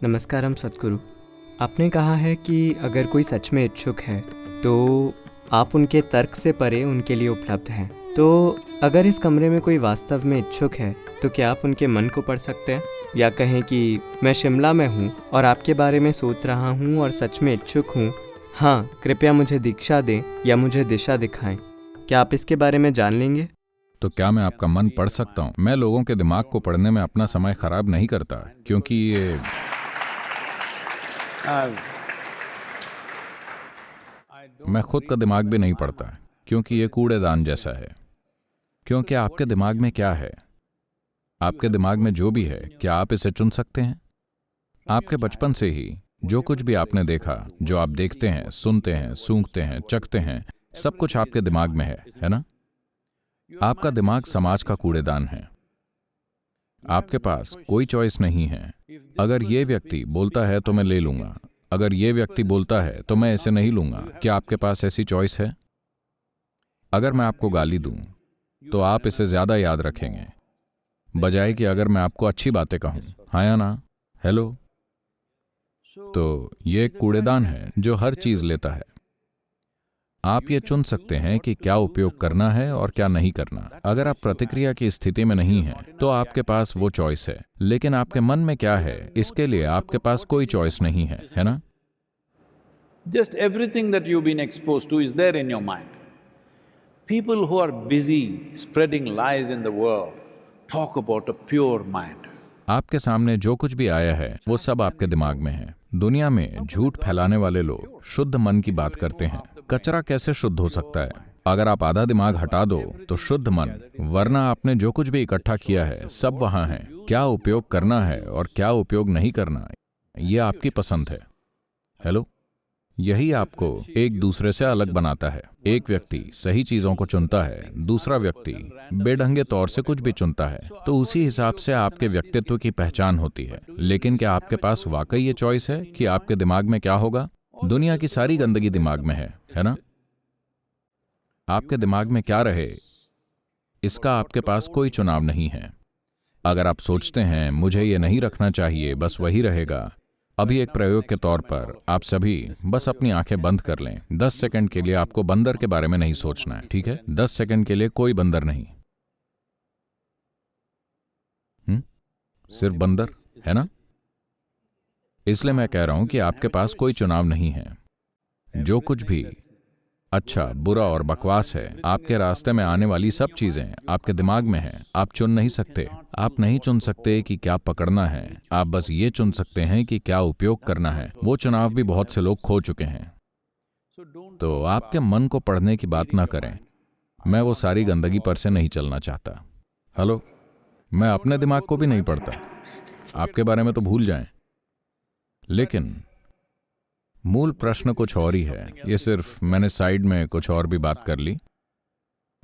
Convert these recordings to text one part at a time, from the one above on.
नमस्कारम सद्गुरु। आपने कहा है कि अगर कोई सच में इच्छुक है तो आप उनके तर्क से परे उनके लिए उपलब्ध हैं। तो अगर इस कमरे में कोई वास्तव में इच्छुक है तो क्या आप उनके मन को पढ़ सकते हैं? या कहें कि मैं शिमला में हूँ और आपके बारे में सोच रहा हूँ और सच में इच्छुक हूँ, हाँ कृपया मुझे दीक्षा दें या मुझे दिशा दिखाएं। क्या आप इसके बारे में जान लेंगे? तो क्या मैं आपका मन पढ़ सकता हूँ? मैं लोगों के दिमाग को पढ़ने में अपना समय खराब नहीं करता, क्योंकि ये मैं खुद का दिमाग भी नहीं पढ़ता, क्योंकि ये कूड़ेदान जैसा है। क्योंकि आपके दिमाग में क्या है, आपके दिमाग में जो भी है, क्या आप इसे चुन सकते हैं? आपके बचपन से ही जो कुछ भी आपने देखा, जो आप देखते हैं, सुनते हैं, सूंघते हैं, चखते हैं, सब कुछ आपके दिमाग में है ना? आपका दिमाग समाज का कूड़ेदान है। आपके पास कोई चॉइस नहीं है। अगर ये व्यक्ति बोलता है तो मैं ले लूंगा, अगर ये व्यक्ति बोलता है तो मैं इसे नहीं लूंगा। क्या आपके पास ऐसी चॉइस है? अगर मैं आपको गाली दूं तो आप इसे ज्यादा याद रखेंगे, बजाय कि अगर मैं आपको अच्छी बातें कहूं। हाँ या ना? हेलो? तो ये एक कूड़ेदान है जो हर चीज लेता है। आप ये चुन सकते हैं कि क्या उपयोग करना है और क्या नहीं करना। अगर आप प्रतिक्रिया की स्थिति में नहीं हैं, तो आपके पास वो चॉइस है। लेकिन आपके मन में क्या है, इसके लिए आपके पास कोई चॉइस नहीं है ना? Just everything that you've been exposed to is there in your mind. People who are busy spreading lies in the world talk about a pure mind. आपके सामने जो कुछ भी आया है वो सब आपके दिमाग में है। दुनिया में झूठ फैलाने वाले लोग शुद्ध मन की बात करते हैं। कचरा कैसे शुद्ध हो सकता है? अगर आप आधा दिमाग हटा दो तो शुद्ध मन, वरना आपने जो कुछ भी इकट्ठा किया है सब वहां है। क्या उपयोग करना है और क्या उपयोग नहीं करना, ये आपकी पसंद है। हेलो? यही आपको एक दूसरे से अलग बनाता है। एक व्यक्ति सही चीजों को चुनता है, दूसरा व्यक्ति बेढंगे तौर से कुछ भी चुनता है, तो उसी हिसाब से आपके व्यक्तित्व की पहचान होती है। लेकिन क्या आपके पास वाकई ये चॉइस है कि आपके दिमाग में क्या होगा? दुनिया की सारी गंदगी दिमाग में है ना? आपके दिमाग में क्या रहे, इसका आपके पास कोई चुनाव नहीं है। अगर आप सोचते हैं मुझे ये नहीं रखना चाहिए, बस वही रहेगा। अभी एक प्रयोग के तौर पर आप सभी बस अपनी आंखें बंद कर लें। 10 सेकंड के लिए आपको बंदर के बारे में नहीं सोचना है, ठीक है? 10 सेकंड के लिए कोई बंदर नहीं। सिर्फ बंदर, है ना? इसलिए मैं कह रहा हूं कि आपके पास कोई चुनाव नहीं है। जो कुछ भी अच्छा, बुरा और बकवास है, आपके रास्ते में आने वाली सब चीजें आपके दिमाग में हैं। आप चुन नहीं सकते। आप नहीं चुन सकते कि क्या पकड़ना है, आप बस ये चुन सकते हैं कि क्या उपयोग करना है। वो चुनाव भी बहुत से लोग खो चुके हैं। तो आपके मन को पढ़ने की बात ना करें। मैं वो सारी गंदगी पर से नहीं चलना चाहता। हेलो? मैं अपने दिमाग को भी नहीं पढ़ता। आपके बारे में तो भूल जाएं। लेकिन मूल प्रश्न कुछ और ही है। ये सिर्फ मैंने साइड में कुछ और भी बात कर ली।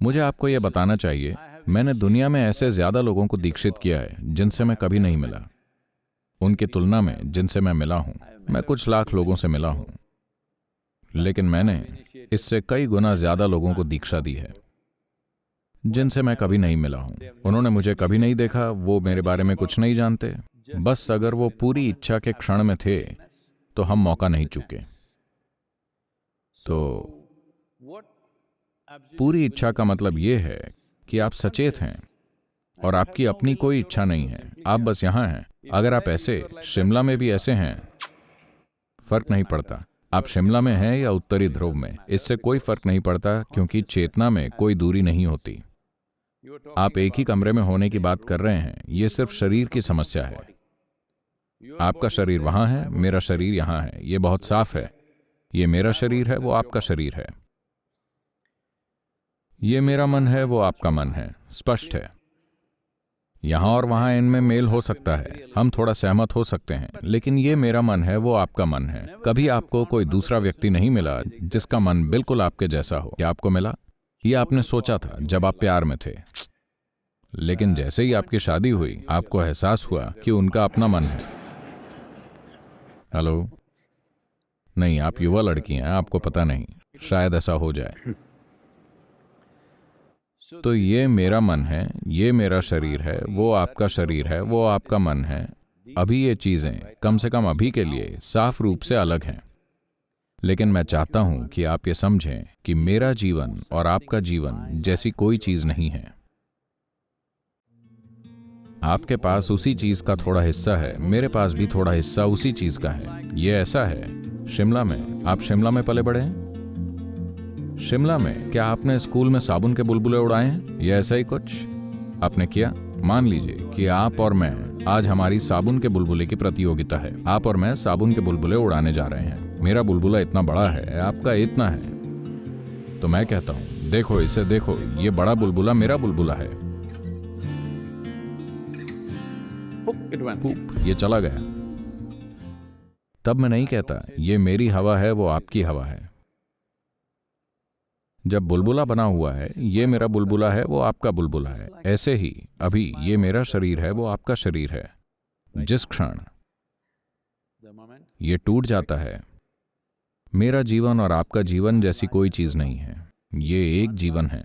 मुझे आपको यह बताना चाहिए, मैंने दुनिया में ऐसे ज्यादा लोगों को दीक्षित किया है जिनसे मैं कभी नहीं मिला। उनकी तुलना में जिनसे मैं मिला हूं, मैं कुछ लाख लोगों से मिला हूं, लेकिन मैंने इससे कई गुना ज्यादा लोगों को दीक्षा दी है जिनसे मैं कभी नहीं मिला हूं। उन्होंने मुझे कभी नहीं देखा, वो मेरे बारे में कुछ नहीं जानते। बस अगर वो पूरी इच्छा के क्षण में थे तो हम मौका नहीं चूके। तो पूरी इच्छा का मतलब यह है कि आप सचेत हैं और आपकी अपनी कोई इच्छा नहीं है। आप बस यहां हैं। अगर आप ऐसे शिमला में भी ऐसे हैं, फर्क नहीं पड़ता आप शिमला में हैं या उत्तरी ध्रुव में, इससे कोई फर्क नहीं पड़ता, क्योंकि चेतना में कोई दूरी नहीं होती। आप एक ही कमरे में होने की बात कर रहे हैं, यह सिर्फ शरीर की समस्या है। आपका शरीर वहां है, मेरा शरीर यहां है। यह बहुत साफ है। ये मेरा शरीर है, वो आपका शरीर है। ये मेरा मन है, वो आपका मन है। स्पष्ट है। यहां और वहां इनमें मेल हो सकता है, हम थोड़ा सहमत हो सकते हैं, लेकिन ये मेरा मन है, वो आपका मन है। कभी आपको कोई दूसरा व्यक्ति नहीं मिला जिसका मन बिल्कुल आपके जैसा हो। क्या आपको मिला? ये आपने सोचा था जब आप प्यार में थे, लेकिन जैसे ही आपकी शादी हुई आपको एहसास हुआ कि उनका अपना मन है। हेलो? नहीं, आप युवा लड़की हैं, आपको पता नहीं, शायद ऐसा हो जाए। तो ये मेरा मन है, ये मेरा शरीर है, वो आपका शरीर है, वो आपका मन है। अभी ये चीजें कम से कम अभी के लिए साफ रूप से अलग हैं, लेकिन मैं चाहता हूं कि आप ये समझें कि मेरा जीवन और आपका जीवन जैसी कोई चीज नहीं है। आपके पास उसी चीज का थोड़ा हिस्सा है, मेरे पास भी थोड़ा हिस्सा उसी चीज का है। ये ऐसा है, शिमला में, आप शिमला में पले बड़े हैं? शिमला में क्या आपने स्कूल में साबुन के बुलबुले उड़ाए हैं? ये ऐसा ही कुछ आपने किया? मान लीजिए कि आप और मैं, आज हमारी साबुन के बुलबुले की प्रतियोगिता है। आप और मैं साबुन के बुलबुले उड़ाने जा रहे हैं। मेरा बुलबुला इतना बड़ा है, आपका इतना है। तो मैं कहता हूं, देखो इसे देखो, ये बड़ा बुलबुला मेरा बुलबुला है। ये चला गया। तब मैं नहीं कहता ये मेरी हवा है, वो आपकी हवा है। जब बुलबुला बना हुआ है, ये मेरा बुलबुला है, वो आपका बुलबुला है। ऐसे ही अभी ये मेरा शरीर है, वो आपका शरीर है। जिस क्षण ये टूट जाता है, मेरा जीवन और आपका जीवन जैसी कोई चीज नहीं है, ये एक जीवन है।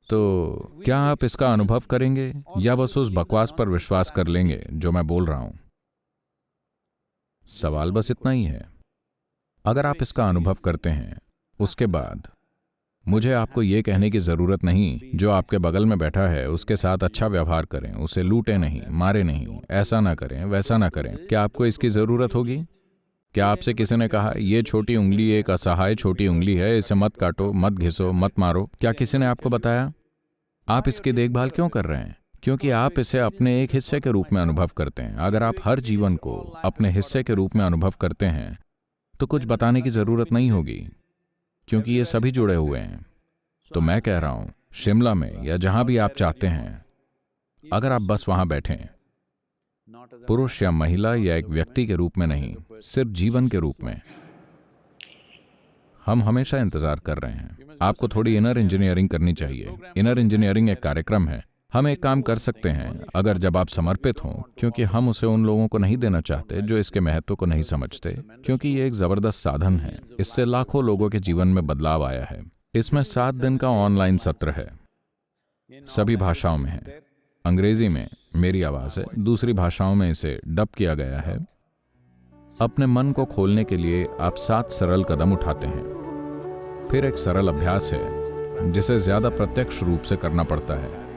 तो क्या आप इसका अनुभव करेंगे या बस उस बकवास पर विश्वास कर लेंगे जो मैं बोल रहा हूं? सवाल बस इतना ही है। अगर आप इसका अनुभव करते हैं, उसके बाद मुझे आपको यह कहने की जरूरत नहीं, जो आपके बगल में बैठा है उसके साथ अच्छा व्यवहार करें, उसे लूटें नहीं, मारे नहीं, ऐसा ना करें, वैसा ना करें। क्या आपको इसकी जरूरत होगी? क्या आपसे किसी ने कहा ये छोटी उंगली एक असहाय छोटी उंगली है, इसे मत काटो, मत घिसो, मत मारो? क्या किसी ने आपको बताया? आप इसकी देखभाल क्यों कर रहे हैं? क्योंकि आप इसे अपने एक हिस्से के रूप में अनुभव करते हैं। अगर आप हर जीवन को अपने हिस्से के रूप में अनुभव करते हैं तो कुछ बताने की जरूरत नहीं होगी, क्योंकि ये सभी जुड़े हुए हैं। तो मैं कह रहा हूं, शिमला में या जहां भी आप चाहते हैं, अगर आप बस वहां बैठें, पुरुष या महिला या एक व्यक्ति के रूप में नहीं, सिर्फ जीवन के रूप में। हम हमेशा इंतजार कर रहे हैं। आपको थोड़ी इनर इंजीनियरिंग करनी चाहिए। इनर इंजीनियरिंग एक कार्यक्रम है। हम एक काम कर सकते हैं, अगर जब आप समर्पित हों, क्योंकि हम उसे उन लोगों को नहीं देना चाहते जो इसके महत्व को नहीं समझते, क्योंकि ये एक जबरदस्त साधन है। इससे लाखों लोगों के जीवन में बदलाव आया है। इसमें 7 दिन का ऑनलाइन सत्र है, सभी भाषाओं में है। अंग्रेजी में मेरी आवाज है, दूसरी भाषाओं में इसे डब किया गया है। अपने मन को खोलने के लिए आप 7 सरल कदम उठाते हैं। फिर एक सरल अभ्यास है जिसे ज्यादा प्रत्यक्ष रूप से करना पड़ता है,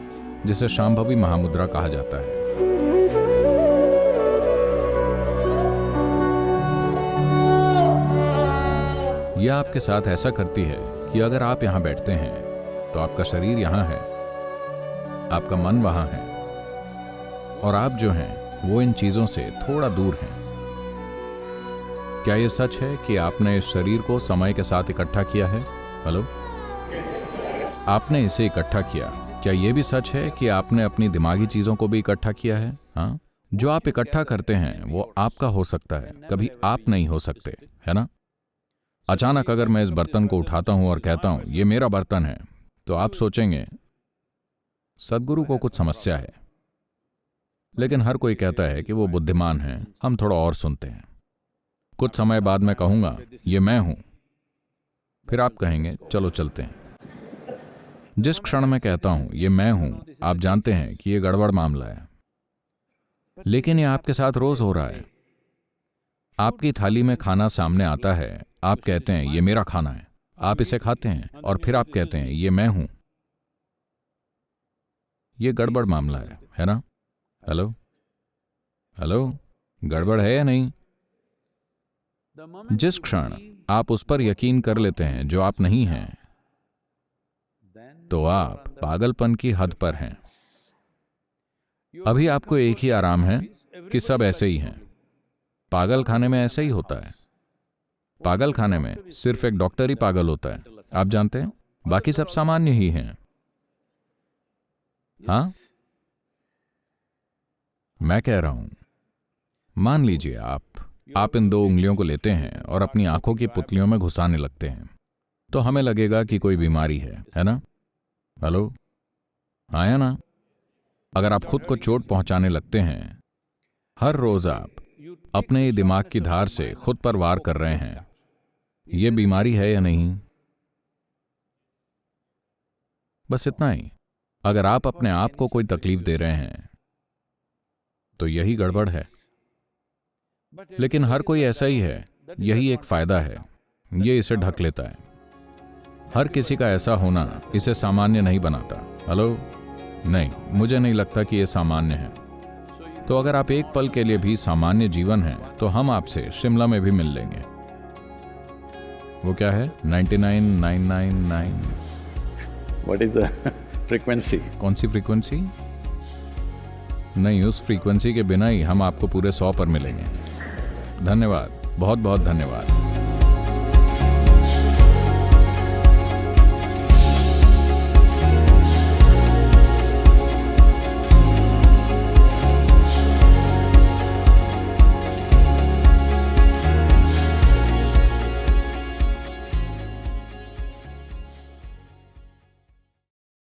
जिसे शांभवी महामुद्रा कहा जाता है। यह आपके साथ ऐसा करती है कि अगर आप यहां बैठते हैं तो आपका शरीर यहां है, आपका मन वहां है, और आप जो हैं वो इन चीजों से थोड़ा दूर हैं। क्या यह सच है कि आपने इस शरीर को समय के साथ इकट्ठा किया है? हेलो, आपने इसे इकट्ठा किया। क्या यह भी सच है कि आपने अपनी दिमागी चीजों को भी इकट्ठा किया है? हाँ, जो आप इकट्ठा करते हैं वो आपका हो सकता है, कभी आप नहीं हो सकते, है ना? अचानक अगर मैं इस बर्तन को उठाता हूं और कहता हूं ये मेरा बर्तन है, तो आप सोचेंगे सद्गुरु को कुछ समस्या है। लेकिन हर कोई कहता है कि वो बुद्धिमान है। हम थोड़ा और सुनते हैं। कुछ समय बाद मैं कहूंगा ये मैं हूं, फिर आप कहेंगे चलो चलते हैं। जिस क्षण मैं कहता हूं ये मैं हूं, आप जानते हैं कि ये गड़बड़ मामला है। लेकिन ये आपके साथ रोज हो रहा है। आपकी थाली में खाना सामने आता है, आप कहते हैं ये मेरा खाना है, आप इसे खाते हैं, और फिर आप कहते हैं ये मैं हूं। ये गड़बड़ मामला है ना? हेलो हेलो, गड़बड़ है या नहीं? जिस क्षण आप उस पर यकीन कर लेते हैं जो आप नहीं हैं, तो आप पागलपन की हद पर हैं। अभी आपको एक ही आराम है कि सब ऐसे ही हैं। पागल खाने में ऐसे ही होता है। पागल खाने में सिर्फ एक डॉक्टर ही पागल होता है, आप जानते हैं, बाकी सब सामान्य ही हैं। हाँ, मैं कह रहा हूं, मान लीजिए आप इन 2 उंगलियों को लेते हैं और अपनी आंखों की पुतलियों में घुसाने लगते हैं, तो हमें लगेगा कि कोई बीमारी है ना? हेलो, हाँ या ना? अगर आप खुद को चोट पहुंचाने लगते हैं, हर रोज आप अपने दिमाग की धार से खुद पर वार कर रहे हैं, यह बीमारी है या नहीं? बस इतना ही। अगर आप अपने आप को कोई तकलीफ दे रहे हैं, तो यही गड़बड़ है। लेकिन हर कोई ऐसा ही है, यही एक फायदा है, ये इसे ढक लेता है। हर किसी का ऐसा होना इसे सामान्य नहीं बनाता। हेलो, नहीं, मुझे नहीं लगता कि यह सामान्य है। तो अगर आप एक पल के लिए भी सामान्य जीवन है तो हम आपसे शिमला में भी मिल लेंगे। वो क्या है? 99,999। What is the frequency? कौन सी फ्रीक्वेंसी? नहीं, उस फ्रीक्वेंसी के बिना ही हम आपको पूरे 100 पर मिलेंगे। धन्यवाद, बहुत बहुत धन्यवाद।